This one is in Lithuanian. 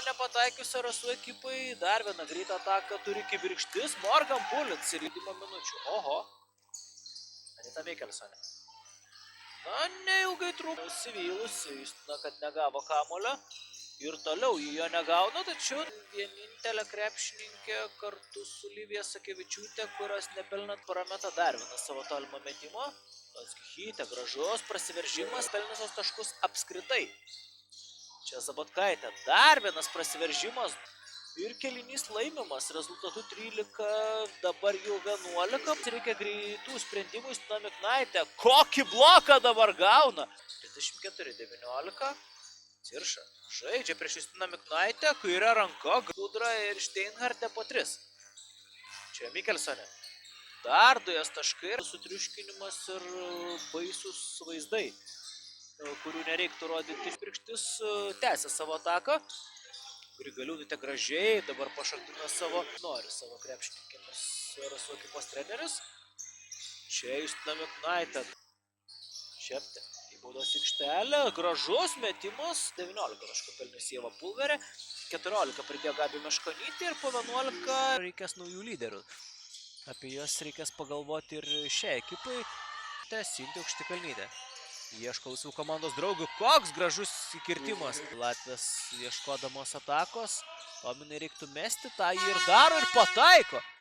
nepataikiusio Rasų ekipai. Dar vieną greitą ataką turi kibirkštis. Morgan Bullets ir įdimo minučių. Oho. Anita Mikelsonė. Na, neilgai trūko. Nusivylusi, Justina, kad negavo kamulio. Ir toliau jį jo negauna, tačiau vienintelė krepšininkė kartu su Livija Sakevičiūtė, kurios nepelnant parameta dar vieną savo tolimą metimo. Atskichytė, gražus prasiveržimas, pelnusios taškus apskritai. Čia Zabotkaitė, dar vienas prasiveržimas ir kelinys laimimas, rezultatu 13, dabar jau 11. Reikia greitų sprendimų, Justina Miknaitė, kokį bloką dabar gauna. 34-19. Cirša žaidžia prieš Justiną Miknaitę, kairė ranka, Gudra ir Steinhartė po 3. Čia Mikelsonė. Dar 2 taškai, sutriuškinimas ir baisus vaizdai, kurių nereiktų rodyti. Pirkštis tęsia savo ataką. Grigaliūnaitė gražiai, dabar pašaltina savo, nori savo krepšininkėmis Rasų ekipos treneris. Čia Justina Miknaitė. Šeptė. Baudos aikštelė, gražus metimas, 19 taškų pelnius Ieva Pulverė, 14 pridėjo Gabi Meškonytė ir po 11 reikės naujų lyderių. Apie juos reikės pagalvoti ir šiai ekipai. Sintė Aukštikalnytė. Ieško laisvų komandos draugių, koks gražus įkirtimas. Latvės ieškodamos atakos, Tominai reiktų mesti, tą jį ir daro ir pataiko.